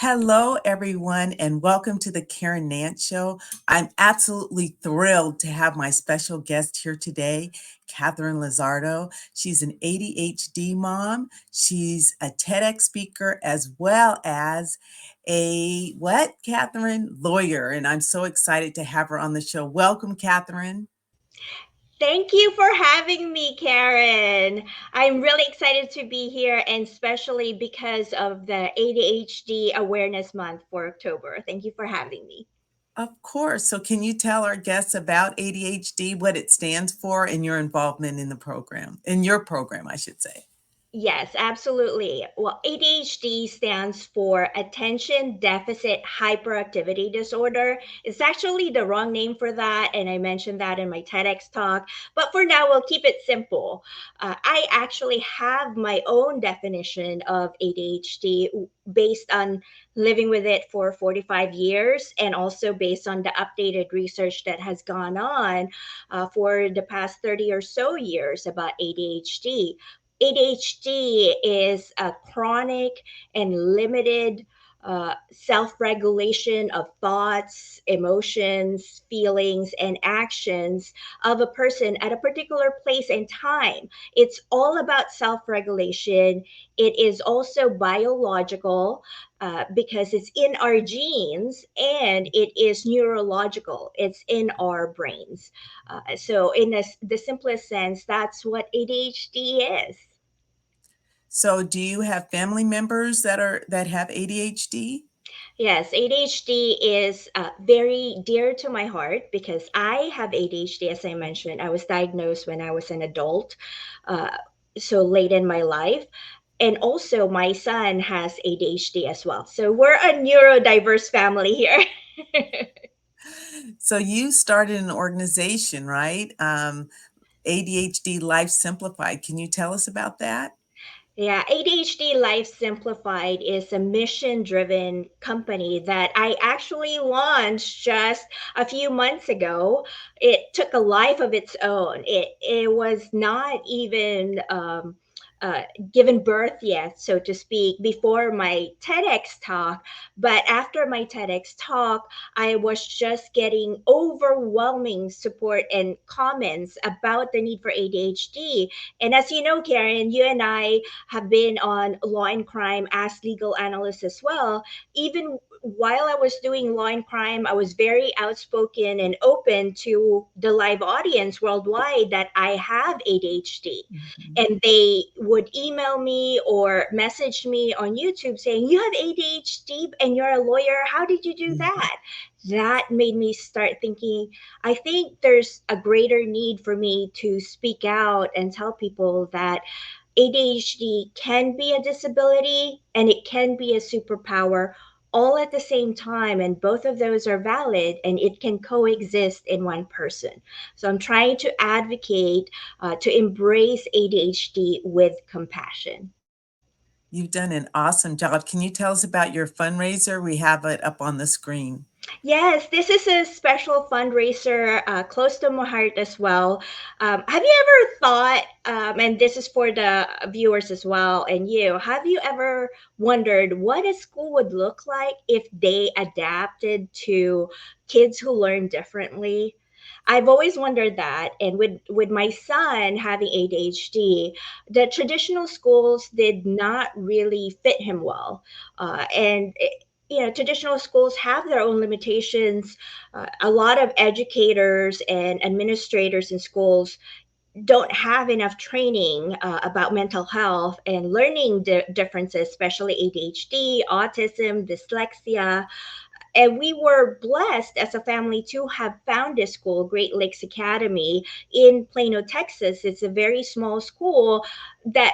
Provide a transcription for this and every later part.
Hello, everyone, and welcome to the Karen Nance Show. I'm absolutely thrilled to have my special guest here today, Katherine Lizardo. She's an ADHD mom. She's a TEDx speaker as well as a Katherine? Lawyer. And I'm so excited to have her on the show. Welcome, Katherine. Thank you for having me, Karen. I'm really excited to be here, and especially because of the ADHD Awareness Month for October. Thank you for having me. Of course. So, can you tell our guests about ADHD, what it stands for, and your involvement in the program, in your program, I should say? Yes, absolutely. Well, ADHD stands for Attention Deficit Hyperactivity Disorder. It's actually the wrong name for that, and I mentioned that in my TEDx talk. But for now, we'll keep it simple. I actually have my own definition of ADHD based on living with it for 45 years and also based on the updated research that has gone on for the past 30 or so years about ADHD. ADHD is a chronic and limited self regulation of thoughts, emotions, feelings, and actions of a person at a particular place and time. It's all about self regulation. It is also biological because it's in our genes, and it is neurological, it's in our brains. So, in the simplest sense, that's what ADHD is. So, do you have family members that have ADHD? Yes, ADHD is very dear to my heart because I have ADHD, as I mentioned. I was diagnosed when I was an adult, uh, so late in my life. And also, my son has ADHD as well. So we're a neurodiverse family here. So, you started an organization, right? ADHD Life Simplified. Can you tell us about that? Yeah, ADHD Life Simplified is a mission driven company that I actually launched just a few months ago. It took a life of its own. It was not even uh, given birth yet, so to speak, before my TEDx talk. But after my TEDx talk, I was just getting overwhelming support and comments about the need for ADHD. And as you know, Karen, you and I have been on Law and Crime as legal analyst as well. Even while I was doing Law and Crime, I was very outspoken and open to the live audience worldwide that I have ADHD. Mhm. And they would email me or message me on YouTube saying, "You have ADHD and you're a lawyer. How did you do Mhm. that?" That made me start thinking, I think there's a greater need for me to speak out and tell people that ADHD can be a disability and it can be a superpower all at the same time. And both of those are valid and it can coexist in one person. So I'm trying to advocate to embrace ADHD with compassion. You've done an awesome job. Can you tell us about your fundraiser? We have it up on the screen. Yes, this is a special fundraiser close to my heart as well. Have you ever thought, and this is for the viewers as well, and you, have you ever wondered what a school would look like if they adapted to kids who learn differently? I've always wondered that, and with my son having ADHD, the traditional schools did not really fit him well, and traditional schools have their own limitations. A lot of educators and administrators in schools don't have enough training about mental health and learning differences, especially ADHD, autism, dyslexia. And we were blessed as a family to have found this school, Great Lakes Academy in Plano, Texas. It's a very small school that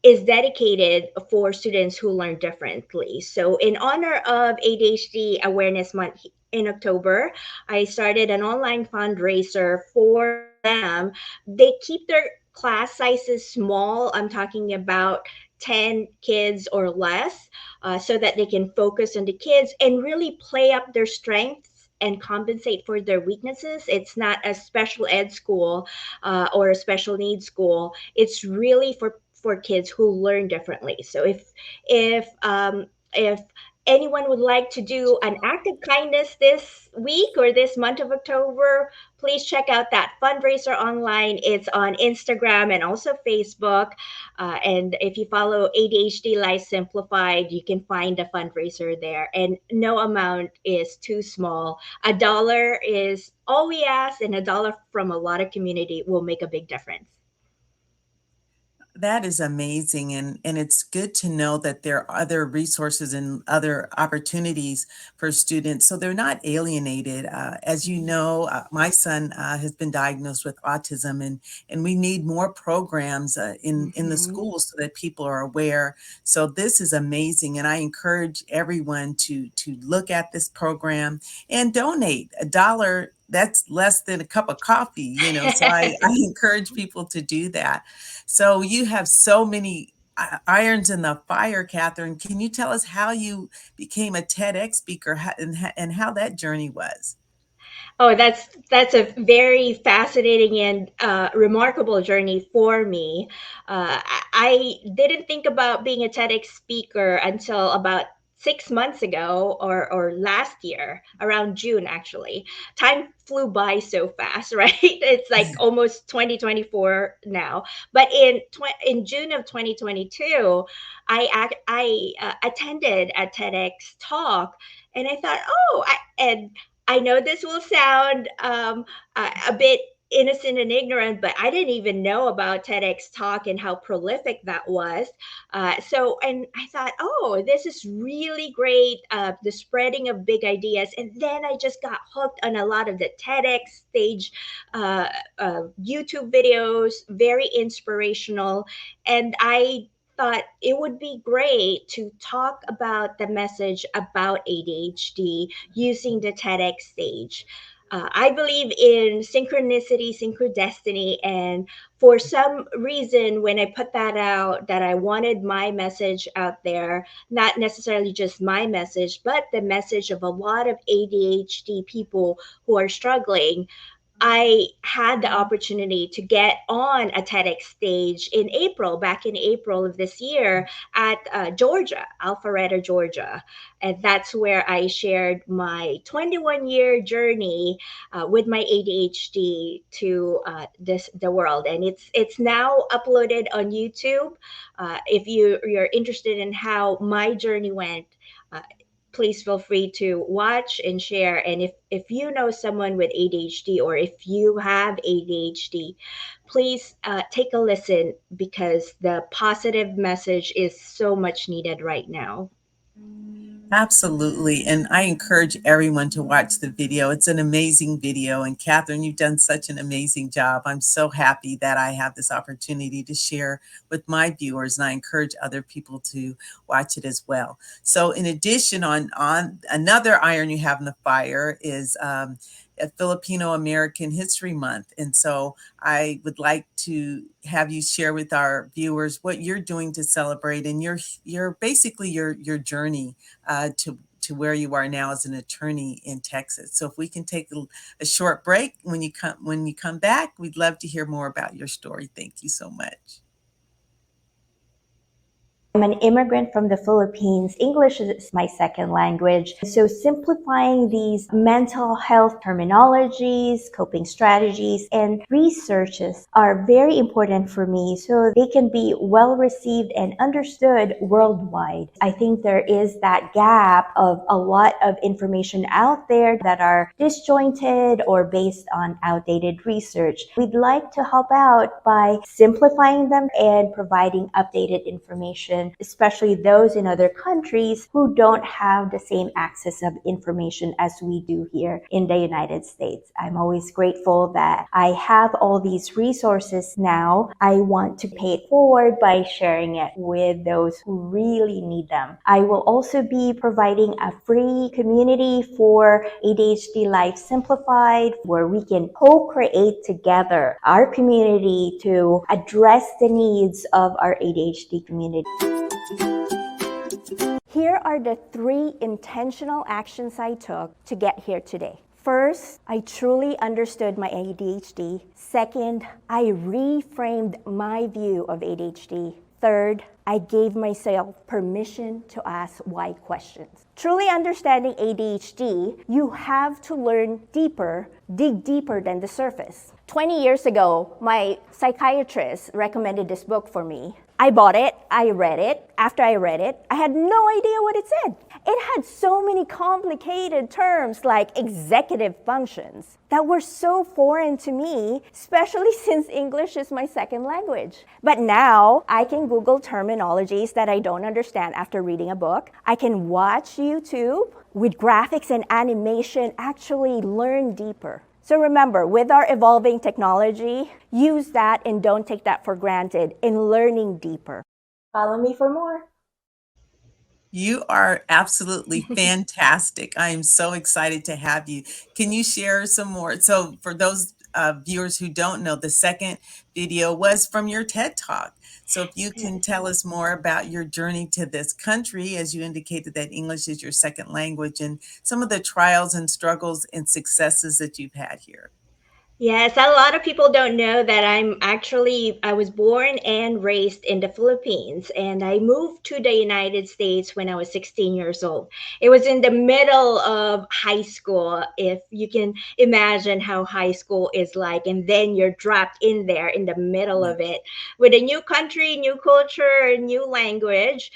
is dedicated for students who learn differently. So, in honor of ADHD Awareness Month in October, I started an online fundraiser for them. They keep their class sizes small. I'm talking about 10 kids or less, so that they can focus on the kids and really play up their strengths and compensate for their weaknesses. It's not a special ed school or a special needs school. It's really for kids who learn differently. So if anyone would like to do an act of kindness this week or this month of October, please check out that fundraiser online. It's on Instagram and also Facebook. And if you follow ADHD Life Simplified, you can find a fundraiser there. And no amount is too small. $1 is all we ask, and $1 from a lot of community will make a big difference. That is amazing. And it's good to know that there are other resources and other opportunities for students so they're not alienated. As you know, my son has been diagnosed with autism, and we need more programs in the Mhm. schools so that people are aware. So this is amazing. And I encourage everyone to look at this program and donate $1. That's less than a cup of coffee, so I encourage people to do that. So you have so many irons in the fire, Catherine. Can you tell us how you became a TEDx speaker and how that journey was? Oh, that's a very fascinating and remarkable journey for me. I didn't think about being a TEDx speaker until about 6 months ago, or last year, around June, actually. Time flew by so fast, right? It's like almost 2024 now. But in June of 2022, I attended a TEDx talk, and I thought, and I know this will sound a bit innocent and ignorant, but I didn't even know about TEDx Talk and how prolific that was. And I thought, oh, this is really great, the spreading of big ideas. And then I just got hooked on a lot of the TEDx stage uh, YouTube videos, very inspirational. And I thought it would be great to talk about the message about ADHD using the TEDx stage. I believe in synchronicity, synchrodestiny, and for some reason, when I put that out, that I wanted my message out there, not necessarily just my message, but the message of a lot of ADHD people who are struggling, I had the opportunity to get on a TEDx stage in April, back in April of this year at Georgia, Alpharetta, Georgia. And that's where I shared my 21-year journey with my ADHD to the world. And it's now uploaded on YouTube. If you're interested in how my journey went, uh, please feel free to watch and share. And if you know someone with ADHD, or if you have ADHD, please take a listen, because the positive message is so much needed right now. Absolutely. And I encourage everyone to watch the video. It's an amazing video. And Catherine, you've done such an amazing job. I'm so happy that I have this opportunity to share with my viewers, and I encourage other people to watch it as well. So in addition, on another iron you have in the fire is a Filipino American History Month. And so I would like to have you share with our viewers what you're doing to celebrate, and your basically your journey to where you are now as an attorney in Texas. So if we can take a short break, when you come back, we'd love to hear more about your story. Thank you so much. I'm an immigrant from the Philippines. English is my second language. So simplifying these mental health terminologies, coping strategies, and researches are very important for me so they can be well received and understood worldwide. I think there is that gap of a lot of information out there that are disjointed or based on outdated research. We'd like to help out by simplifying them and providing updated information, especially those in other countries who don't have the same access of information as we do here in the United States. I'm always grateful that I have all these resources now. I want to pay it forward by sharing it with those who really need them. I will also be providing a free community for ADHD Life Simplified, where we can co-create together our community to address the needs of our ADHD community. Here are the 3 intentional actions I took to get here today. First, I truly understood my ADHD. Second, I reframed my view of ADHD. Third, I gave myself permission to ask why questions. Truly understanding ADHD, you have to learn deeper, dig deeper than the surface. 20 years ago, my psychiatrist recommended this book for me. I bought it, I read it. After I read it, I had no idea what it said. It had so many complicated terms like executive functions that were so foreign to me, especially since English is my second language. But now I can Google terminologies that I don't understand after reading a book. I can watch YouTube with graphics and animation, actually learn deeper. So remember, with our evolving technology, use that and don't take that for granted in learning deeper. Follow me for more. You are absolutely fantastic. I am so excited to have you. Can you share some more? So, for those viewers who don't know, the second video was from your TED Talk. So, if you can tell us more about your journey to this country, as you indicated that English is your second language, and some of the trials and struggles and successes that you've had here. Yes, a lot of people don't know that I was born and raised in the Philippines, and I moved to the United States when I was 16 years old. It was in the middle of high school, if you can imagine how high school is like, and then you're dropped in there in the middle Yeah. of it with a new country, new culture, new language.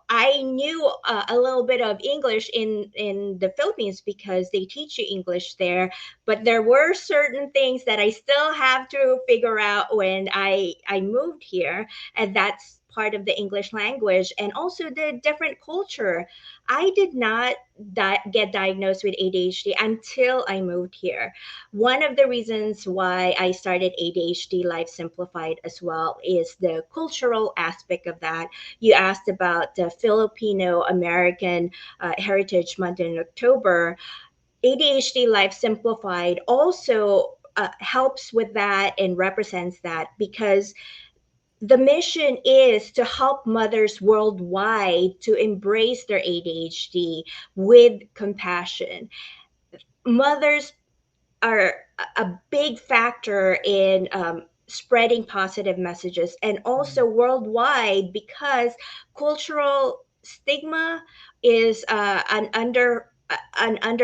I knew a little bit of English in the Philippines because they teach you English there, but there were certain things that I still have to figure out when I moved here, and that's part of the English language and also the different culture. I did not get diagnosed with ADHD until I moved here. One of the reasons why I started ADHD Life Simplified as well is the cultural aspect of that. You asked about the Filipino American Heritage Month in October. ADHD Life Simplified also helps with that and represents that because the mission is to help mothers worldwide to embrace their ADHD with compassion. Mothers are a big factor in spreading positive messages and also worldwide because cultural stigma is an under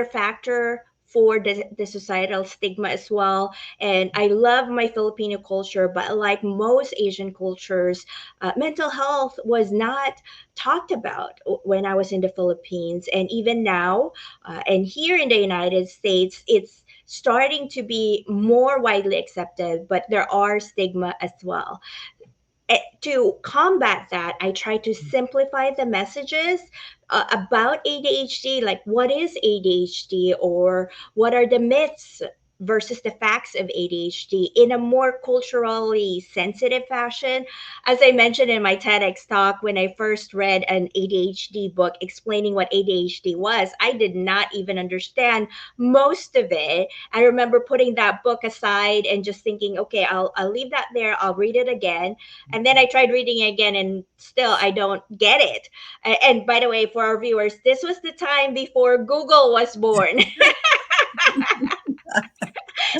factor for the societal stigma as well. And I love my Filipino culture, but like most Asian cultures, mental health was not talked about when I was in the Philippines. And even now, and here in the United States, it's starting to be more widely accepted, but there are stigma as well. To combat that, I try to simplify the messages about ADHD, like what is ADHD or what are the myths versus the facts of ADHD in a more culturally sensitive fashion. As I mentioned in my TEDx talk, when I first read an ADHD book explaining what ADHD was, I did not even understand most of it. I remember putting that book aside and just thinking, okay, I'll leave that there. I'll read it again, and then I tried reading it again and still I don't get it. And by the way, for our viewers, this was the time before Google was born,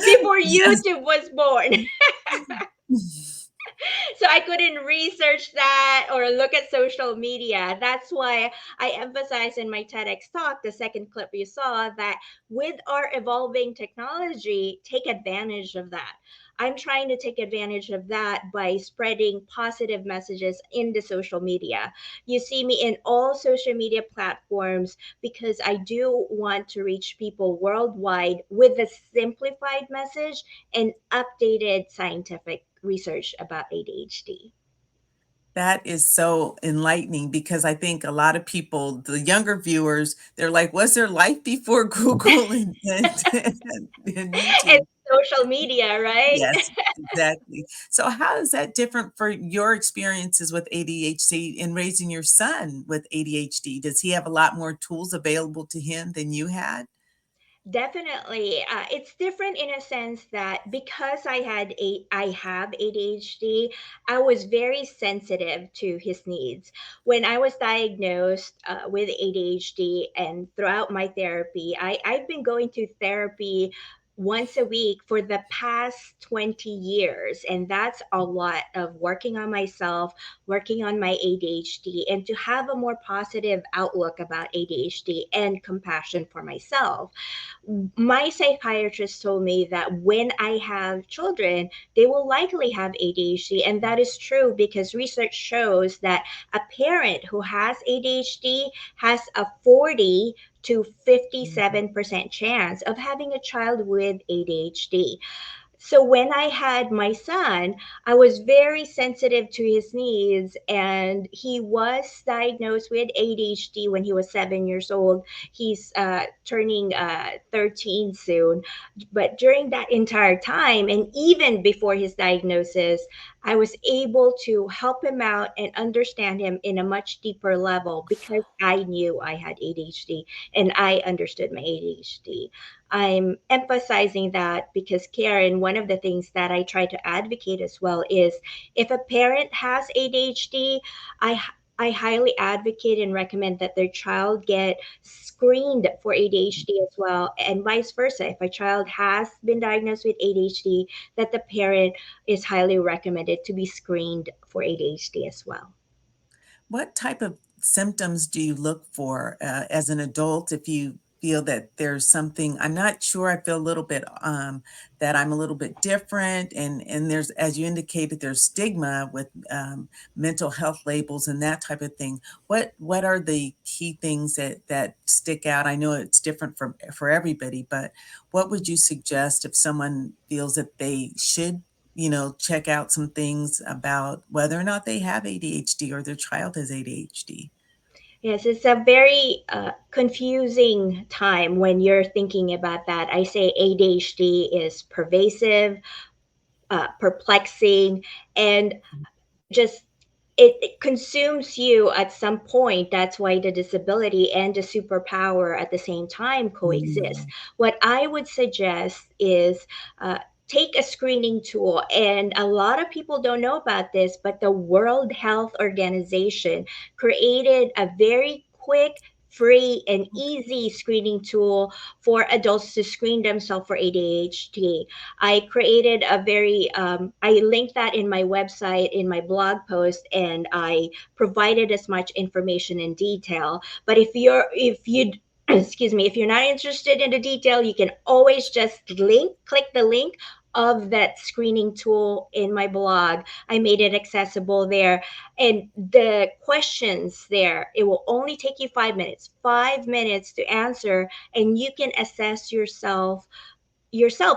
before Yes. YouTube was born. So I couldn't research that or look at social media. That's why I emphasize in my TEDx talk, the second clip you saw, that with our evolving technology, take advantage of that. I'm trying to take advantage of that by spreading positive messages in the social media. You see me in all social media platforms because I do want to reach people worldwide with a simplified message and updated scientific research about ADHD. That is so enlightening because I think a lot of people, the younger viewers, they're like, "Was there life before Google and And YouTube?" social media, right? Yes, exactly. So how is that different for your experiences with ADHD in raising your son with ADHD? Does he have a lot more tools available to him than you had? Definitely. It's different in a sense that because I have ADHD, I was very sensitive to his needs. When I was diagnosed with ADHD and throughout my therapy, I've been going to therapy once a week for the past 20 years. And that's a lot of working on myself, working on my ADHD, and to have a more positive outlook about ADHD and compassion for myself. My psychiatrist told me that when I have children, they will likely have ADHD. And that is true because research shows that a parent who has ADHD has a 40 to Mhm. 57% chance of having a child with ADHD. So when I had my son, I was very sensitive to his needs, and he was diagnosed with ADHD when he was 7 years old. He's turning 13 soon. But during that entire time, and even before his diagnosis, I was able to help him out and understand him in a much deeper level because I knew I had ADHD and I understood my ADHD. I'm emphasizing that because, Karen, one of the things that I try to advocate as well is if a parent has ADHD, I I highly advocate and recommend that their child get screened for ADHD as well, and vice versa. If a child has been diagnosed with ADHD, that the parent is highly recommended to be screened for ADHD as well. What type of symptoms do you look for as an adult if you feel that there's something? I'm not sure. I feel a little bit that I'm a little bit different, and there's, as you indicated, there's stigma with mental health labels and that type of thing. What are the key things that stick out? I know it's different for everybody, but what would you suggest if someone feels that they should check out some things about whether or not they have ADHD or their child has ADHD? Yes, it's a very confusing time when you're thinking about that. I say ADHD is pervasive, perplexing, and just it consumes you at some point. That's why the disability and the superpower at the same time coexist. Mm, What I would suggest is take a screening tool, and a lot of people don't know about this, but the World Health Organization created a very quick, free, and easy screening tool for adults to screen themselves for ADHD. I created a very, I linked that in my website, in my blog post, and I provided as much information in detail. But if you, excuse me, if you're not interested in the detail, you can always just click the link of that screening tool in my blog. I made it accessible there. And the questions there, it will only take you 5 minutes, 5 minutes to answer, and you can assess yourself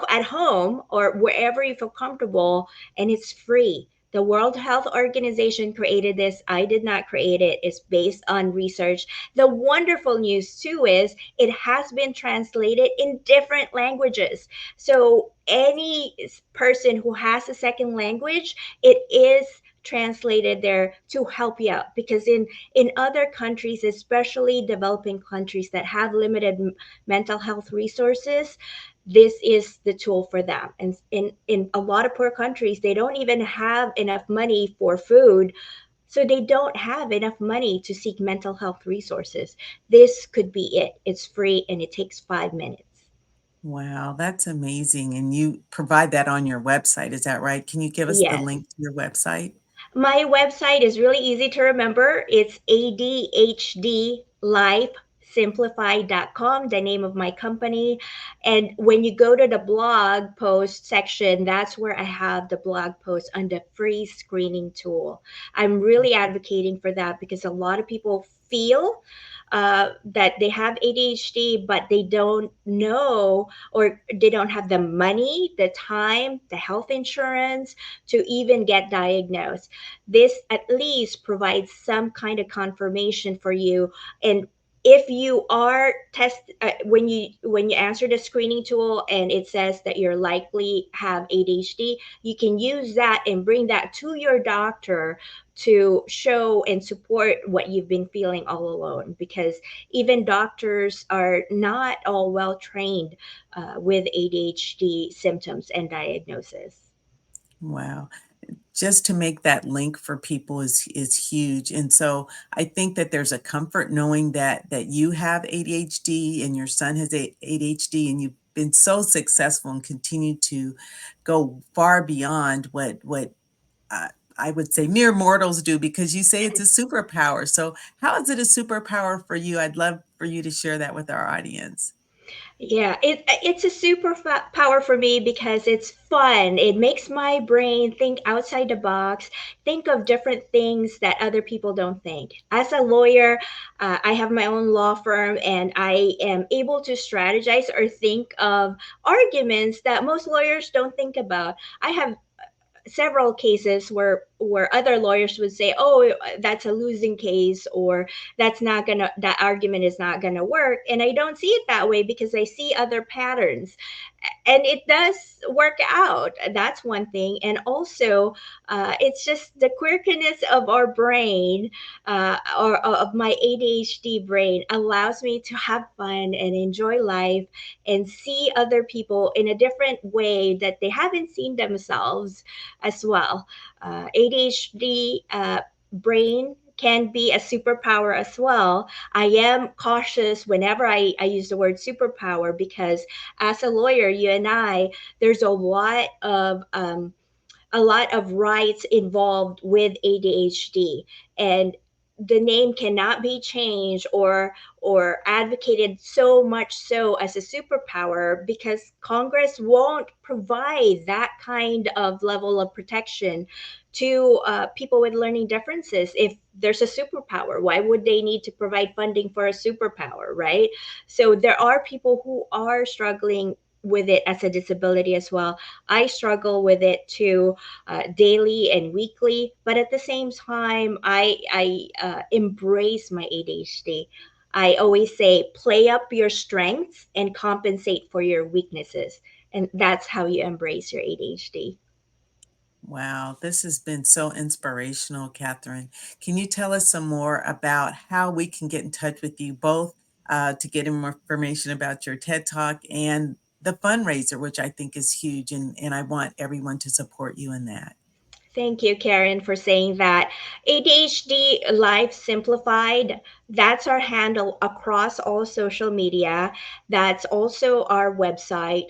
at home or wherever you feel comfortable, and it's free. The World Health Organization created this. I did not create it. It's based on research. The wonderful news too is it has been translated in different languages. So any person who has a second language, it is translated there to help you out, because in other countries, especially developing countries that have limited mental health resources, this is the tool for them. And in a lot of poor countries, they don't even have enough money for food. So they don't have enough money to seek mental health resources. This could be it. It's free and it takes 5 minutes. wow, that's amazing. And you provide that on your website, is that right? Can you give us the Yes. link to your website? My website is really easy to remember. It's ADHDLifeSimplified.com, the name of my company. And when you go to the blog post section, that's where I have the blog post on the free screening tool. I'm really advocating for that because a lot of people feel that they have ADHD, but they don't know, or they don't have the money, the time, the health insurance to even get diagnosed. This at least provides some kind of confirmation for you. And if you are when you answer the screening tool and it says that you're likely have ADHD, you can use that and bring that to your doctor to show and support what you've been feeling all alone, because even doctors are not all well trained with ADHD symptoms and diagnosis. Wow. just to make that link for people is huge. And so I think that there's a comfort knowing that you have ADHD and your son has ADHD, and you've been so successful and continue to go far beyond what uh, I would say mere mortals do, because you say it's a superpower. So how is it a superpower for you? I'd love for you to share that with our audience. Yeah, it's a power for me because it's fun. It makes my brain think outside the box, think of different things that other people don't think. As a lawyer, I have my own law firm, and I am able to strategize or think of arguments that most lawyers don't think about. I have several cases where other lawyers would say, oh, that's a losing case, or that argument is not gonna work, and I don't see it that way because I see other patterns, and it does work out. That's one thing. And also, it's just the quirkiness of our brain, or of my ADHD brain, allows me to have fun and enjoy life and see other people in a different way that they haven't seen themselves as well. ADHD brain can be a superpower as well. I am cautious whenever I use the word superpower because as a lawyer, you and I, there's a lot of rights involved with ADHD, and the name cannot be changed or advocated so much so as a superpower because Congress won't provide that kind of level of protection to people with learning differences. If there's a superpower, why would they need to provide funding for a superpower, right? So there are people who are struggling with it as a disability as well. I struggle with it too, daily and weekly. But at the same time, I embrace my ADHD. I always say, play up your strengths and compensate for your weaknesses, and that's how you embrace your ADHD. Wow, this has been so inspirational, Catherine. Can you tell us some more about how we can get in touch with you, both to get more information about your TED Talk and the fundraiser, which I think is huge, and I want everyone to support you in that. Thank you, Karen, for saying that. ADHD Life Simplified, that's our handle across all social media. That's also our website.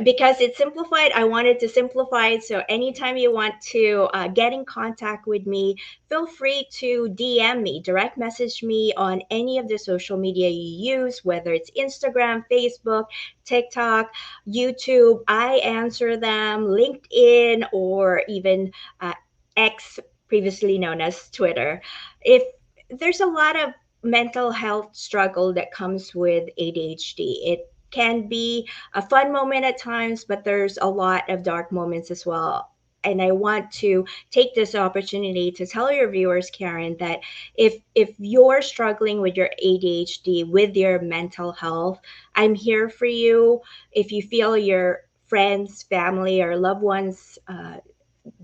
Because it's simplified, I wanted to simplify it. So anytime you want to get in contact with me, feel free to DM me, direct message me on any of the social media you use, whether it's Instagram, Facebook, TikTok, YouTube. I answer them, LinkedIn, or even uh, X, previously known as Twitter. If there's a lot of mental health struggle that comes with ADHD, it can be a fun moment at times, but there's a lot of dark moments as well. And I want to take this opportunity to tell your viewers, Karen, that if you're struggling with your ADHD, with your mental health, I'm here for you. If you feel your friends, family, or loved ones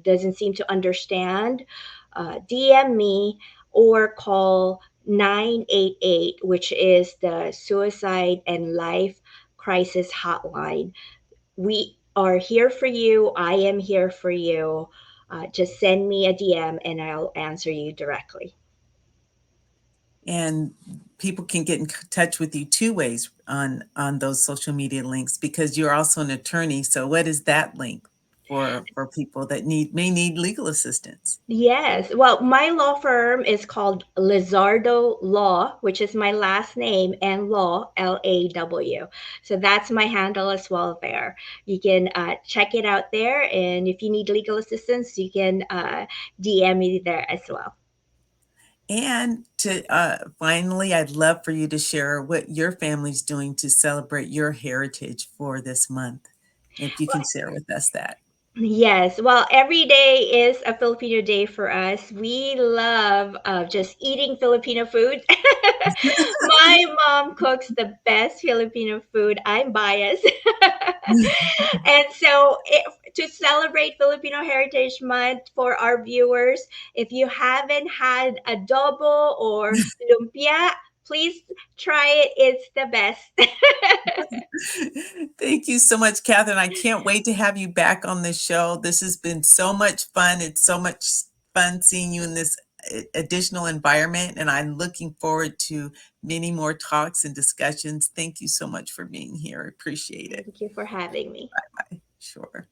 doesn't seem to understand, DM me or call 988, which is the Suicide and Life Crisis Hotline. We are here for you. I am here for you. Just send me a DM and I'll answer you directly. And people can get in touch with you two ways on those social media links, because you're also an attorney. So what is that link for people that may need legal assistance? Yes. Well, my law firm is called Lizardo Law, which is my last name, and Law, LAW. So that's my handle as well there. You can check it out there. And if you need legal assistance, you can DM me there as well. And to finally, I'd love for you to share what your family's doing to celebrate your heritage for this month, if you can share with us that. Yes, well, every day is a Filipino day for us. We love just eating Filipino food. My mom cooks the best Filipino food. I'm biased. And so, to celebrate Filipino Heritage Month for our viewers, if you haven't had adobo or lumpia, Please try it. It's the best. Thank you so much, Catherine. I can't wait to have you back on this show. This has been so much fun. It's so much fun seeing you in this additional environment, and I'm looking forward to many more talks and discussions. Thank you so much for being here. I appreciate it. Thank you for having me. Bye. Sure.